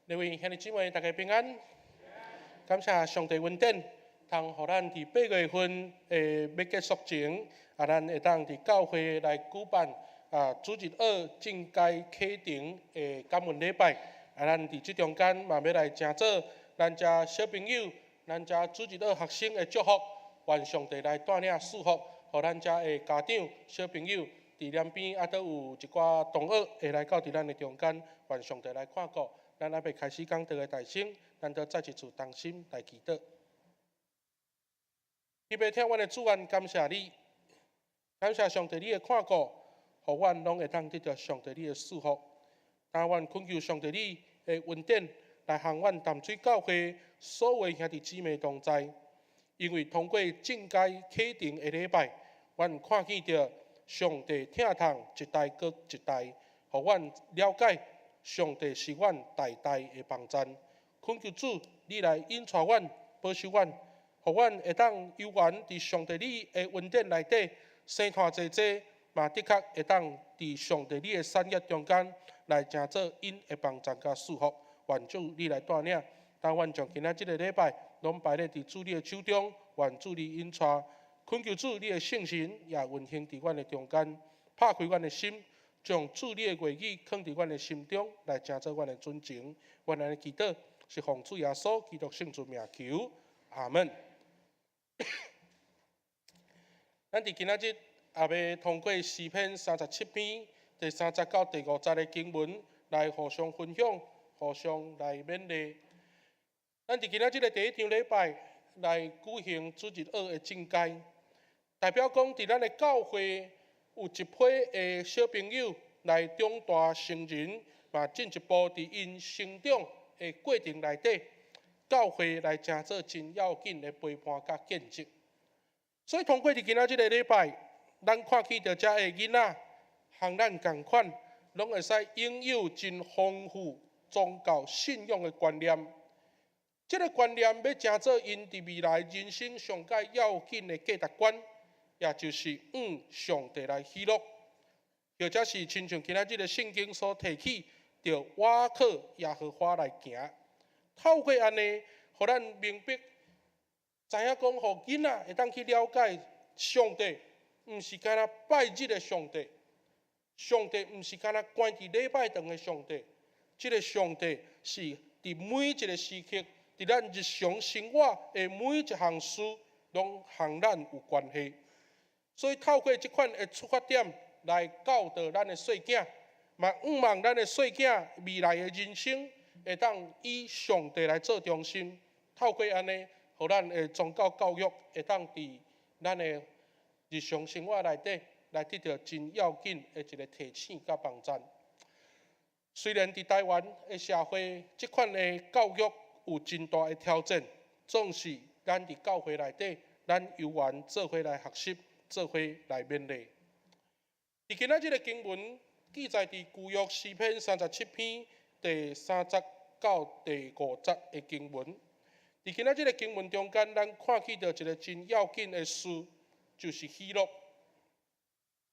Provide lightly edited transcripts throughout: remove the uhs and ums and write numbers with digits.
各位兄弟姊妹，大家平安。感谢上帝恩典，通互咱伫8月份要结束前，咱会当伫教会来举办主日学正阶启程的感恩礼拜。咱伫即中间嘛要来诚做咱遮小朋友、咱遮主日学学生的祝福，愿上帝来带领赐福，互咱遮的家长、小朋友伫两边都有一寡同学会来到伫咱的中间，愿上帝来看顾。咱还未开始讲道的大声，咱都再一次同心来祈祷。预备听阮的主愿，感谢你，感谢上帝你的看顾，互阮拢会当得到上帝你的赐福。但愿恳求上帝你的恩典来向阮淡水教会所有兄弟姊妹同在，因为通过正阶启程的礼拜，阮看见到上帝疼痛一代搁一代，互阮了解。上帝是阮代代的帮助，恳求主你来引带阮、保守阮，互阮会当游园伫上帝你的恩典内底，生团济济，嘛的确会当伫上帝你的产业中间来成做因的帮助甲祝福。愿主你来带领，但愿将今仔即个礼拜拢摆咧伫主你的手中，愿主你引带，恳求主你的圣神也运行伫阮的中间，拍开阮的心。将主你的话语放伫阮的心中，来成做阮的准情。阮安尼祈祷，是奉主耶稣基督圣主名求，阿门。咱伫今仔日也要通过诗篇37篇第30到第50的经文来互相分享，互相来勉励。咱伫今仔日的第一场礼拜来举行主日学的正阶，代表讲伫咱的教会。有一批的小朋友来长大成人，嘛进一步伫因成长的过程内底，教会来成做真要紧的陪伴甲见证。所以通过伫今仔日个礼拜，咱看见到遮的囡仔，和咱共款，拢会使拥有真丰富宗教信仰的观念。这个观念要成做因伫未来人生上界要紧的价值观。也就是上帝来喜乐，或者是亲像今仔日的圣经所提起，着我靠耶和华来行。透过安尼，互咱明白，知影讲，互囡仔会当去了解上帝，毋是干那拜日的上帝，上帝毋是干那关伫礼拜堂的上帝，这个上帝是伫每一个时刻，伫咱日常生活的每一项事，拢和咱有关系。所以透过这款的出发点来教导咱的细囝，嘛希望咱的细囝未来的人生会当以上帝来做中心。透过安尼，互咱的宗教教育会当伫咱的日常生活内底来得到真要紧的一个提醒甲帮助。虽然伫台湾的社会，这款的教育有真大的挑战，总是咱伫教会内底，咱有缘做伙来学习。做伙来勉励。伫今仔日个经文记载伫旧约诗篇37篇第30到第50的经文。伫今仔日个经文中间，咱看见到一个真要紧的事，就是喜乐。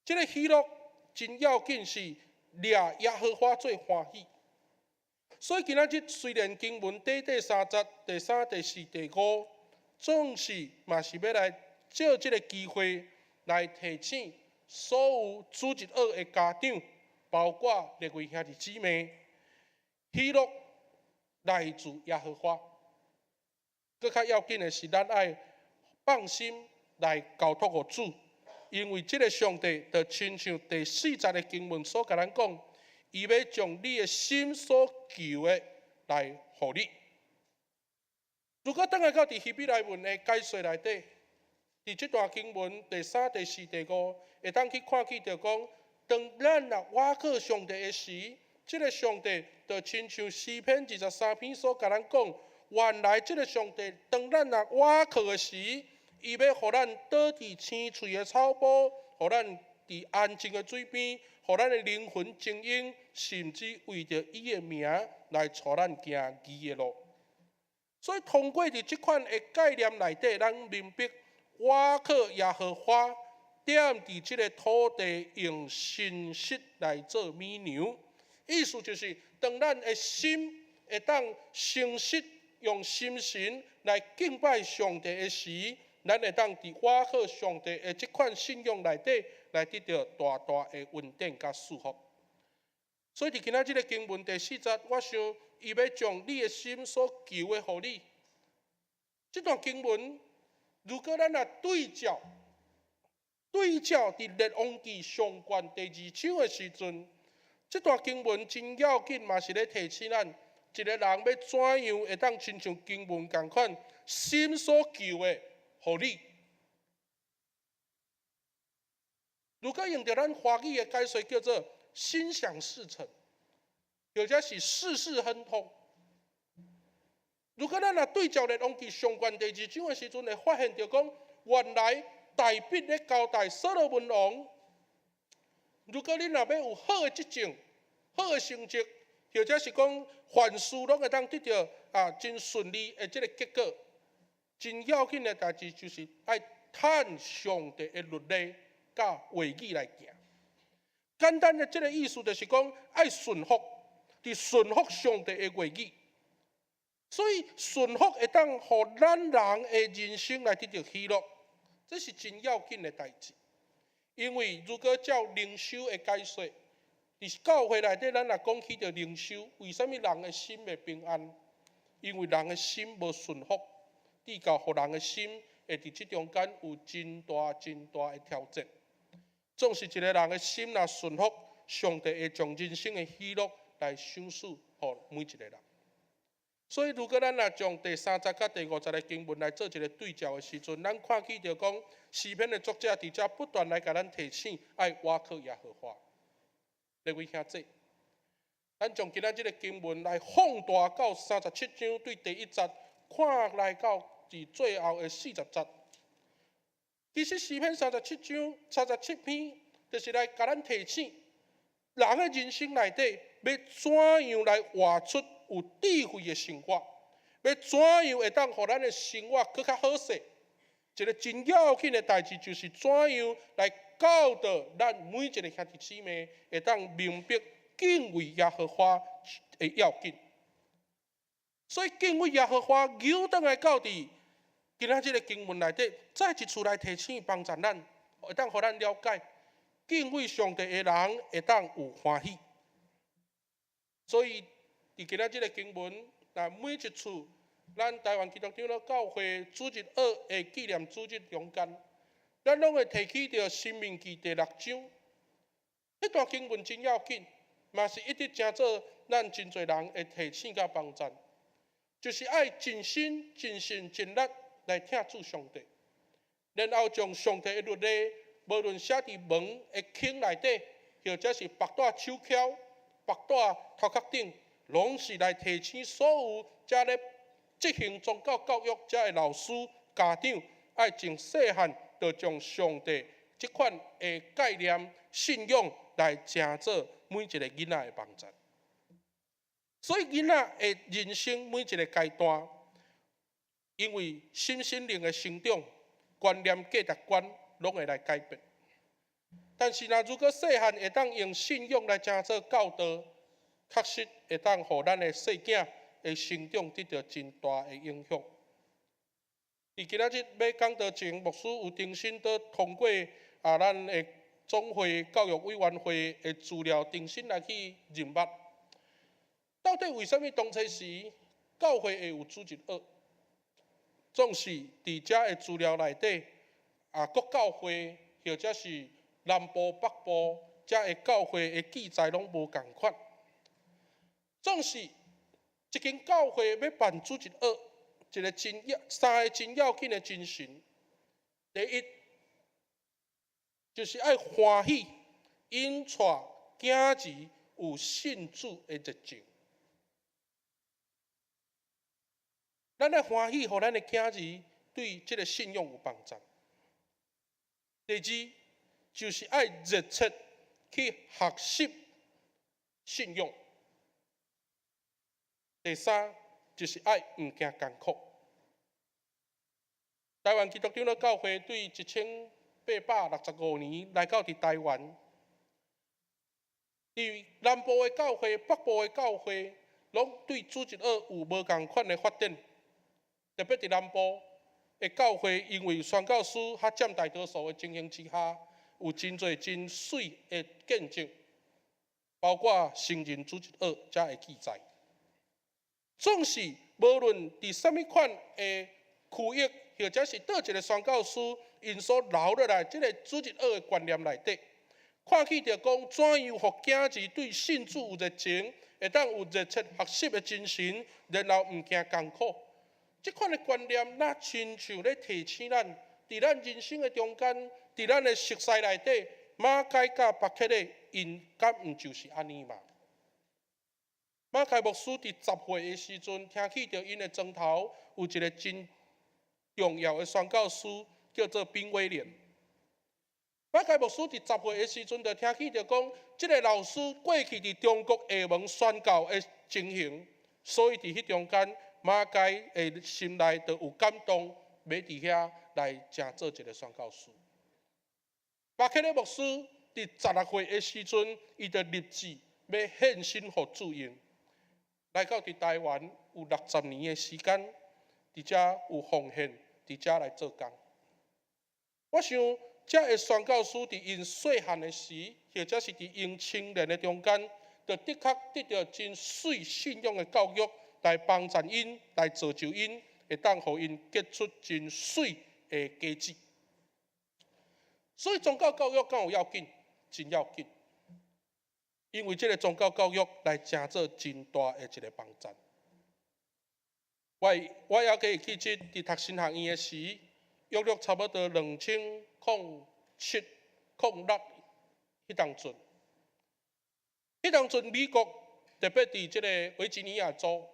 这个喜乐真要紧是掠耶和华最欢喜。所以今仔日虽然经文第30、第3、第4、第5，总是嘛是要来借这个机会。来提醒所有主日学的家长，包括列位兄弟姊妹，喜乐来自耶和华。更较要紧的是，咱爱放心来交托给主，因为这个上帝就亲像第40的经文所甲咱讲，伊要将你的心所求的来予你。如果等下到伫希伯来文的解说内底。伫这段经文第3、第4、第5，会当去看见着讲，当咱若倚靠上帝的时，这个上帝就亲像诗篇23篇所甲咱讲，原来这个上帝当咱若倚靠的时，伊要互咱倒伫青翠的草坡，互咱伫安静的水边，互咱的灵魂静养，甚至为着伊的名来带咱行义的路。所以通过伫这款的概念内底，咱明白。我靠耶和华，踮伫即个土地用信息来做绵牛，意思就是，当咱的心会当诚实用心神来敬拜上帝的时，咱会当伫瓦靠上帝的这款信仰内底，来得到大大的稳定甲祝福。所以伫今仔日个经文第4节，我想伊要将你的心所求的，互你。这段经文，如果咱若对照伫列王记上卷第2章的时阵，这段经文真要紧，嘛是咧提醒咱，一个人要怎样会当亲像经文共款，心所求的，互你。如果用着咱华语的解说，叫做心想事成，或者是事事亨通。如果咱若对照列王记上卷第2章的时阵，会发现着讲，原来大卫咧交代所罗门王，如果你若要有好的执政、好的成绩，或者是讲凡事拢会当得到真顺利的这个结果，真要紧的代志就是爱趁上帝的律例甲话语来行。简单的这个意思就是讲，爱顺服，伫顺服上帝的话语。所以顺服会当互咱人的人生来得到喜乐，这是真要紧的代志。因为如果照灵修的解说，伫教会内底，咱若讲起着灵修，为什么人的心会平安？因为人的心无顺服，地教互人的心会伫这中间有真大的挑战。总是一个人的心若顺服，上帝会将人生的喜乐来赏赐互每一个人。所以，如果咱若从第30甲第50个经文来做一个对照的时阵，咱看起着讲诗篇的作者伫遮不断来甲咱提醒，爱倚靠耶和华。各位兄弟，咱从今仔日个经文来放大到37章对第1节，看来到伫最后的40节。其实诗篇37章37篇，就是来甲咱提醒，人的人生内底要怎样来活出有智慧的生活，要怎样会当互咱的生活更较好势？一个真要紧的代志就是怎样来教导咱每一个兄弟姊妹会当明白敬畏耶和华的要紧。所以敬畏耶和华，由倒来到伫今仔日个经文内底，再一次来提醒帮助咱，会当互咱了解敬畏上帝的人会当有欢喜。所以伫今仔日个经文，每一次咱台湾基督长老教会主日2的纪念主日中间，咱拢会提起着《申命记》第6章。迄段经文真要紧，嘛是一直诚做咱真侪人会提醒甲帮助，就是爱尽心、尽性、尽力来听主上帝，然后将上帝的律例，无论写伫门的孔内底，或者是白带手翘、白带头壳顶，拢是来提醒所有遮咧执行宗教教育遮的老师、家长，爱从细汉就将上帝这款的概念、信仰来成做每一个囡仔的帮助。所以囡仔的人生每一个阶段，因为心灵的成长、观念、价值观，拢会来改变。但是如果细汉会当用信仰来成做教导，确实会当互咱的细囝的成长得到真大的影响。伫今仔日要讲道前，牧师有重新都通过咱的总会教育委员会的资料，重新来去认捌，到底为什么当初时教会会有主日学？总是伫遮的资料内底，各教会或者是南部、北部遮的教会的记载拢无共款。总是一间教会要办主日学，一个三个真要紧的精神。第一，就是爱欢喜引带囝儿有信主的热情。咱爱欢喜，互咱的囝儿对这个信仰有帮助。第二，就是爱热切去学习信仰。第三，就是爱唔惊艰苦。台湾基督长老教会对1865年来到伫台湾，伫南部的教会、北部的教会，拢对主日学有无共款的发展。特别伫南部的教会，因为宣教师较占大多数的情形之下，有真侪真水的见证，包括成人主日学才会记载。总是无论伫什么款的区域，或者是倒一个宣教师因所留落来即个主日学的观念内底，看起着讲怎样互囝儿对信主有热情，会当有热切学习的精神，然后毋惊艰苦。即款的观念，那亲像咧提醒咱，伫咱人生的中间，伫咱的熟悉内底，马偕甲巴克的因敢毋就是安尼嘛？马偕牧师伫集会的时阵，听起着因的庄头有一个真重要的宣教师，叫做宾威廉。马偕牧师伫集会的时阵，就听起着讲，即个老师过去伫中国厦门宣教的情形，所以伫迄中间。马偕的心内就有感动，要伫遐来正做一个宣教师。巴克的牧师伫16岁的时阵，伊就立志要献身互主因，来到伫台湾有60年的时间，伫遮有奉献，伫遮来做工。我想，遮的宣教师伫因细汉的时，或者是伫因青年的中间，就的确得到真水信仰的教育。来帮助因，来造就因，会当互因结出真水的果子。所以宗教教育敢有要紧？真要紧，因为这个宗教教育来成做真大的一个帮助。我也记记即伫读神学院的时，约差不多2007、06迄当阵，美国特别伫即个维吉尼亚州。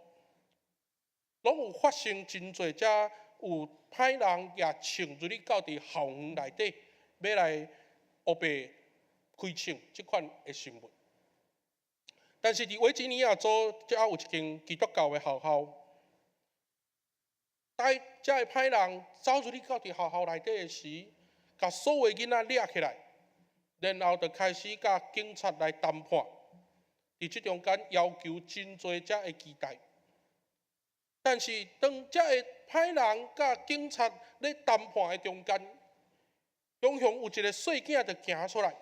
拢有发生真侪遮有歹人也潜入去到伫校园内底，要来黑白开枪即款的新闻。但是伫维吉尼亚州，遮有一间基督教的学校，遮的歹人走入去到伫学校内底的时，甲所有囡仔掠起来，然后就开始甲警察来谈判，伫即中间要求真侪遮的期待。但是，当遮个歹人甲警察咧谈判的中间，常常有一个细囝就行出来，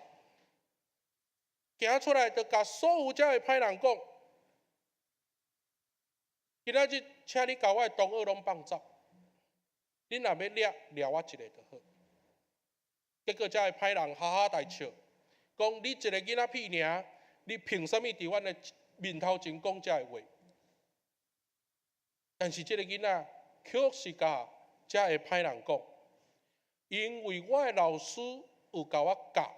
就甲所有遮个歹人讲：今仔日请你甲我的同学拢放走，你若要掠我一个就好。结果遮个歹人哈哈大笑，讲：你一个囡仔屁尔，你凭什么伫阮的面头前讲遮个话？但是这个囡仔却是甲遮个歹人讲，因为我的老师有甲我教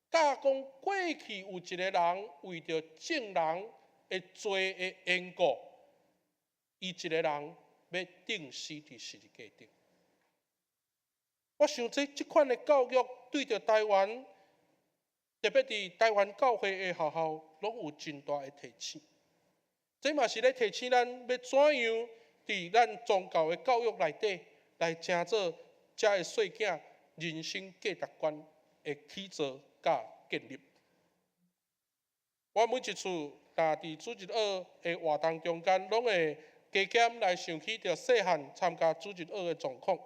讲过去有一个人为着证人的罪的缘故，伊一个人要钉死伫十字架顶。我想即款的教育对着台湾，特别伫台湾教会的学校，拢有真大的提醒。这嘛是咧提醒咱要怎样伫咱宗教的教育内底来成做遮个细囝人生价值观的起造甲建立。我每一次若伫主日学的活动中间，拢会加减来想起着细汉参加主日学的状况。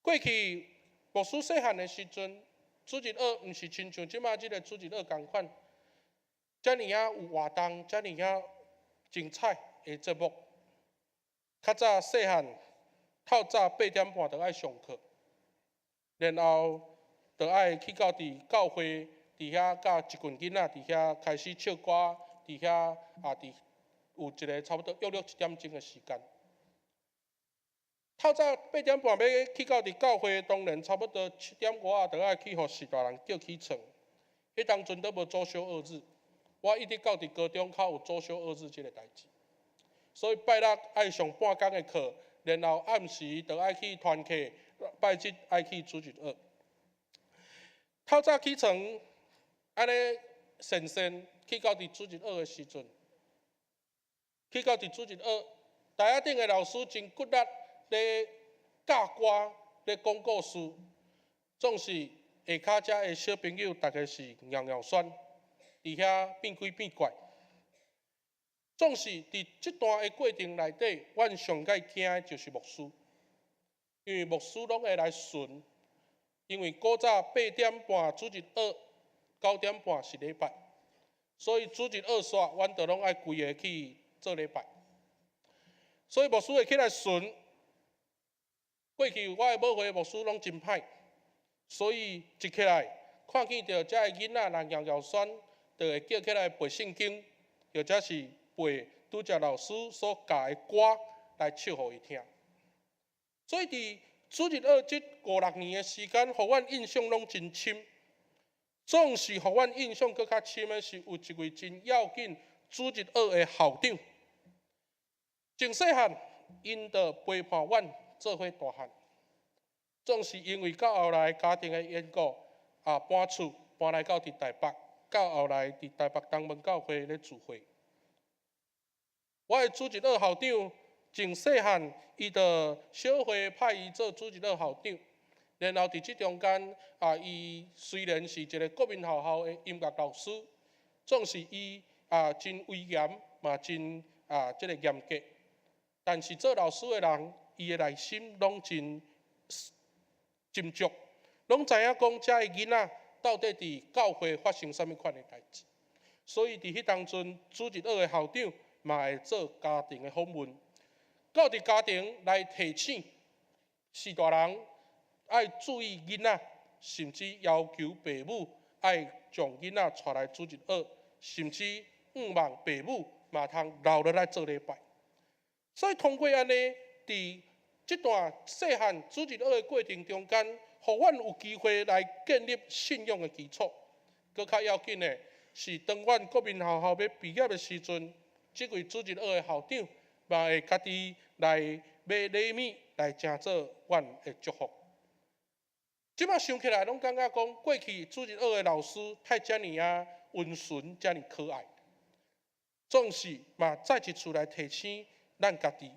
过去牧师细汉的时阵，主日学毋是亲像即马即个主日学共款，遮尔啊有活动，遮尔啊精彩的节目。较早细汉，透早8点半就爱上课，然后就爱去到伫教会伫遐，甲一群囡仔伫遐开始唱歌，伫遐伫有一个差不多约7点钟的时间。透早8点半要去到伫教会，当然差不多7点外就爱去互士大人叫起床。迄当阵都无周休2日。我一直到伫高中较有周休2日即个代志，所以拜六爱上半工的课，然后暗时就爱去团契，拜日爱去主日学。透早起床，安尼神去到伫主日学的时阵，去到伫主日学，台下顶的老师真骨力咧教歌，咧讲故事，总是下骹遮的小朋友，大家是袅袅酸。伫遐变鬼变怪，总是伫这段的过程内底，阮上该听的就是牧师，因为牧师拢会来巡，因为古早8点半主日学，9点半是礼拜，所以主日学煞，阮就拢爱规个去做礼拜。所以牧师会起来巡。过去我的母会牧师拢真歹，所以一起来看见到遮个囡仔人摇摇酸，就会叫起来背圣经，或者是背拄则老师所教的歌来唱互伊听。所以伫主日学这5、6年的时间，互阮印象拢真深。总是互阮印象搁较深的是有一位真要紧主日学的校长，从细汉因着陪伴阮做伙大汉，总是因为到后来家庭的缘故，搬厝搬来到伫台北，到后来伫台北东门教会咧聚会。我的主日学校长从细汉，伊就小会派伊做主日学校长，然后伫即中间，伊虽然是一个国民学校的音乐老师，总是伊真威严，嘛真即个严格。但是做老师的人，伊的内心拢真斟酌，拢知影讲遮个囡仔到底伫教会发生啥物款的代志。所以伫迄当阵，主日学的校长嘛会做家庭的访问，到伫家庭来提醒四大人爱注意囡仔，甚至要求父母爱将囡仔带来主日学，甚至望父母嘛通留落来做礼拜。所以通过安尼，伫这段细汉主日学的过程中间，互阮有机会来建立信仰的基础。搁较要紧的是，当阮国民学校要毕业的时阵，这位主日学的校长嘛会家己来买礼物来诚做阮的祝福。即摆想起来，拢感觉讲过去主日学的老师太遮尔温顺，遮尔可爱，总是嘛再一次来提醒咱家己，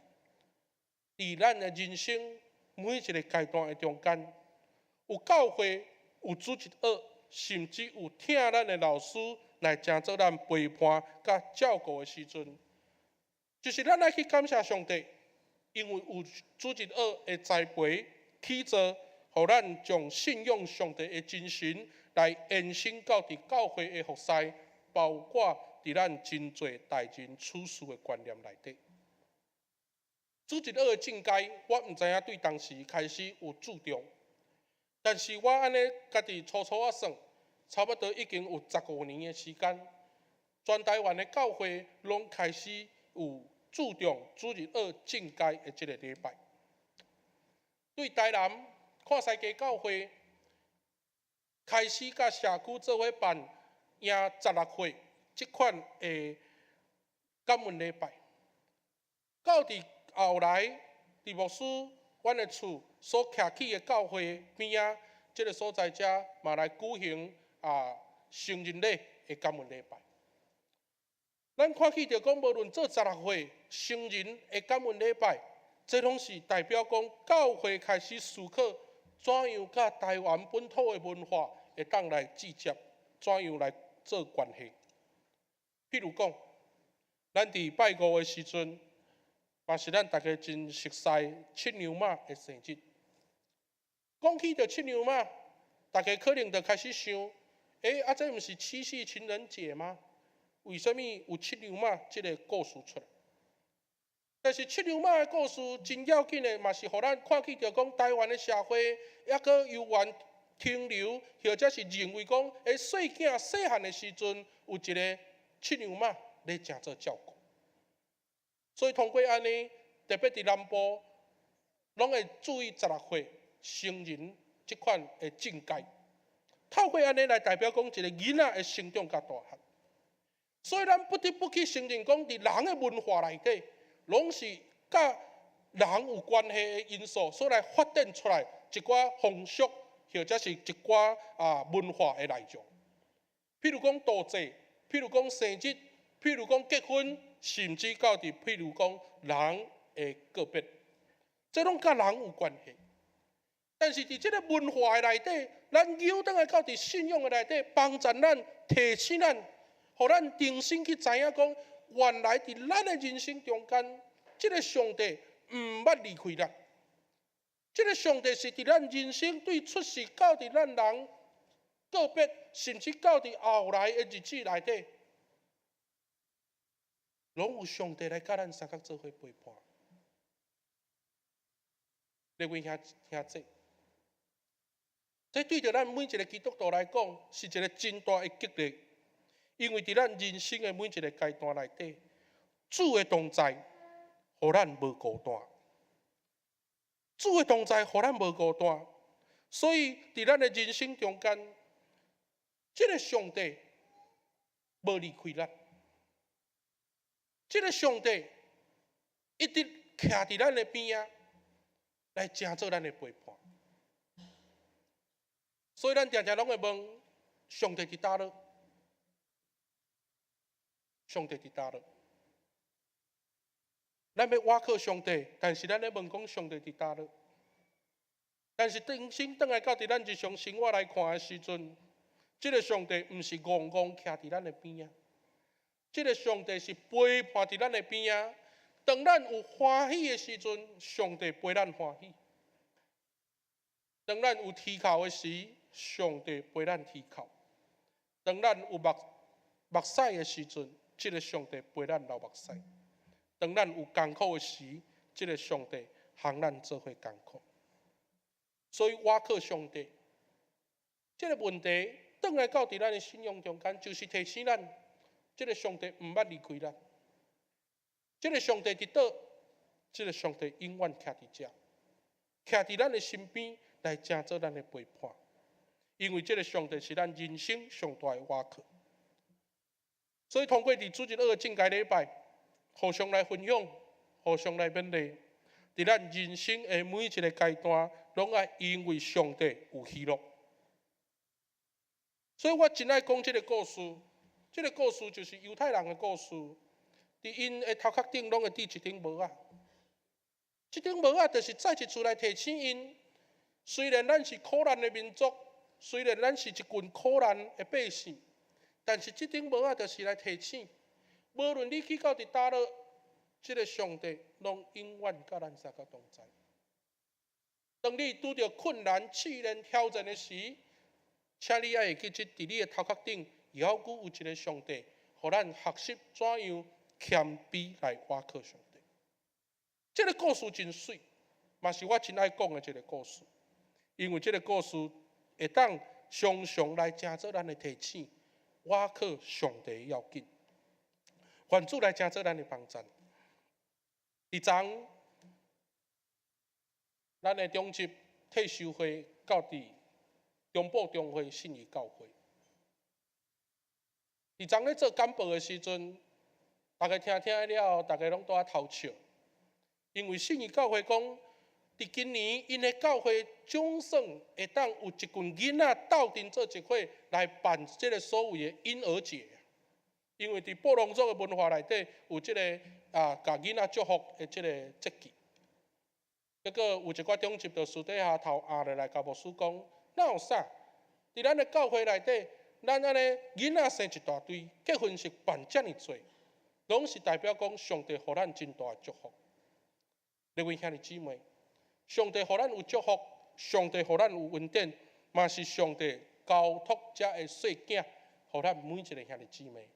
伫咱的人生每一个阶段的中间，有教会，有主日学，甚至有听咱的老师来诚做咱陪伴甲照顾的时阵，就是咱爱去感谢上帝，因为有主日学的栽培起造，互咱将信仰上帝的精神来延伸到伫教会的服侍，包括伫咱真侪待人处事的观念内底。主日学的正解，我毋知影对当时开始有注重，但是我安尼家己粗粗啊算，差不多已经有15年的时间，全台湾的教会拢开始有注重主日学正解的这个礼拜。对台南看西街教会开始甲社区做伙办迎16岁这款的感恩礼拜，到伫后来，伫牧师阮的厝所徛起的教会边仔，这个所在遮嘛来举行成人礼的感恩礼拜。咱看起着讲，无论做16岁成人的感恩礼拜，这拢是代表讲教会开始思考怎样甲台湾本土的文化会当来直接，怎样来做关系。譬如讲，咱伫拜五的时阵，嘛是咱大家真熟悉七娘妈的生日。讲起着七娘妈，大家可能就开始想，这毋是七夕情人节吗？为什么有七娘妈这个故事出来？但是七娘妈的故事真要紧的，嘛是互咱看起着讲台湾的社会，抑个悠远停留，或者是认为讲，细囝细汉的时阵有一个七娘妈咧诚做照顾。所以通过安尼，特别伫南部，拢会注意16岁成人这款的境界，透过安尼来代表讲一个囡仔的成长甲大汉。所以咱不得不去承认讲，伫人的文化内底，拢是甲人有关系的因素，所来发展出来一寡风俗，或者是一寡文化的内容。譬如讲渡祭，譬如讲生日，譬如讲结婚。甚至到伫譬如讲人的个别，这拢甲人有关系。但是伫这个文化的内底，咱扭转来到伫信仰的内底，帮助咱、提醒咱，互咱重新去知影讲，原来伫咱的人生中间，这个上帝毋捌离开咱。这个上帝是伫咱人生对出世到伫咱人个别，甚至到伫后来的日子内底，拢有上帝来甲咱三角做伙陪伴。各位兄姐，这对着咱每一个基督徒来讲，是一个真大的激励，因为伫咱人生的每一个阶段内底，主的同在，互咱无孤单。主的同在，互咱无孤单。所以伫咱的人生中间，这个上帝无离开咱，这个上帝一直徛伫咱的边啊，来成做咱的陪伴。所以咱常常拢会问：上帝伫倒落？上帝伫倒落？咱要倚靠上帝，但是咱咧问讲上帝伫倒落？但是人生转来到伫咱日常生活来看的时阵，这个上帝毋是戆戆徛伫咱的边啊，这个上帝是陪伴伫咱的边啊。当咱有欢喜的时阵，上帝陪咱欢喜；当咱有啼哭的时，上帝陪咱啼哭；当咱有目屎的时阵，这个上帝陪咱流目屎；当咱有艰苦的时，这个上帝和咱做伙艰苦。所以，倚靠上帝，这个问题转来到伫咱的信仰中间，就是提醒咱，这个上帝毋捌离开咱。这个上帝伫倒？这个上帝永远徛伫遮，徛伫咱的身边，来成做咱的陪伴。因为这个上帝是咱人生上大的倚靠。所以，通过伫主日的正解礼拜，互相来分享，互相来勉励，伫咱人生的每一个阶段，拢爱因为上帝有喜乐。所以我真爱讲这个故事。这个故事就是犹太人的故事。伫因的头壳顶拢会滴一顶帽仔，这顶帽仔就是再一次来提醒因：虽然咱是苦难的民族，虽然咱是一群苦难的百姓，但是这顶帽仔就是来提醒，无论你去到伫倒落，这个上帝拢永远甲咱三角同在。当你拄着困难、试炼、挑战的时，请你会记得伫你的头壳顶，犹古有一个上帝，互咱学习怎样谦卑来倚靠上帝。这个故事真水，嘛是我真爱讲的一个故事，因为这个故事会当常常来成做咱的提醒，倚靠上帝要紧，愿主来成做咱的帮助。伫昨咱的中级退休会到伫中部中会信义教会，伫昨咧做简报的时阵，大家听了后，大家拢在偷笑，因为信义教会讲，伫今年因的教会总算会当有一群囡仔斗阵做一伙来办这个所谓的婴儿节，因为伫布农族的文化内底有这个甲囡仔祝福的这个节气。结果有一寡中级就私底下头下来甲牧师讲，哪有啥？伫咱的教会内底，咱安尼囡仔生一大堆，结婚是办遮尔多，拢是代表讲上帝互咱真大的祝福。各位兄弟姊妹，上帝互咱有祝福，上帝互咱有恩典，嘛是上帝交托遮的细囝，互咱每一个兄弟姊妹，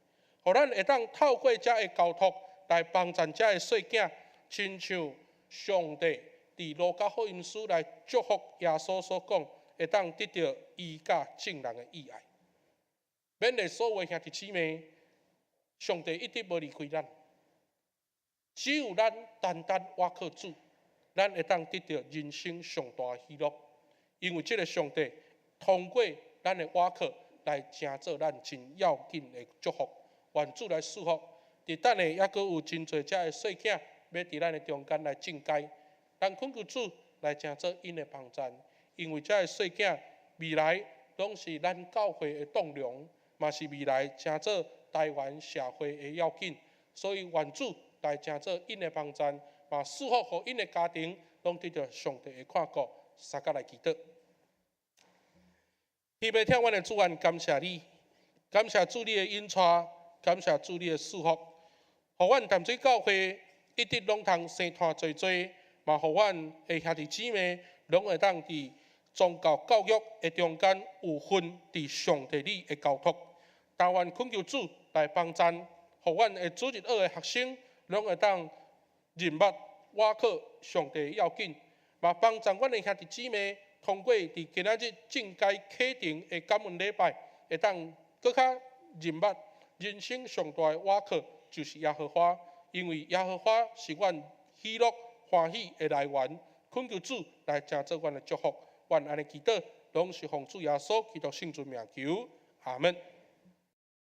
互咱会当透过遮的交托来帮助遮的细囝，亲像上帝伫路加福音书来祝福耶稣所讲，会当得到伊甲众人的意爱。勉励所有兄弟姊妹，上帝一直无离开咱，只有咱单单倚靠主，咱会当得到人生上大的喜乐。因为这个上帝通过咱的倚靠来成做咱真要紧的祝福。愿主来祝福，伫等下还阁有真侪遮的细囝要伫咱的中间来进阶。咱恳求主来成做因的帮助，因为遮个细囝未来拢是咱教会的栋梁，嘛是未来成做台湾社会的要紧。所以愿主来成做因的帮助，嘛祝福互因的家庭拢得到上帝的看顾。三甲来祈祷，天父听阮的主愿，感谢你，感谢主你的恩赐，感谢主你的祝福。互阮淡水教会一直拢通生团做做，嘛，互阮的兄弟姊妹拢会当伫宗教教育的中间有份伫上帝里的交托。但愿恳求主来帮赞，互阮的主日学的学生拢会当认捌瓦靠上帝要紧，嘛帮助阮的兄弟姊妹通过伫今仔日正该启程的感恩礼拜，会当搁较认捌人生上大的瓦靠就是耶和华，因为耶和华是阮喜乐欢喜的来源。恳求主来成做阮的祝福，愿安尼祈祷，拢是奉主耶稣基督圣尊名求，阿门。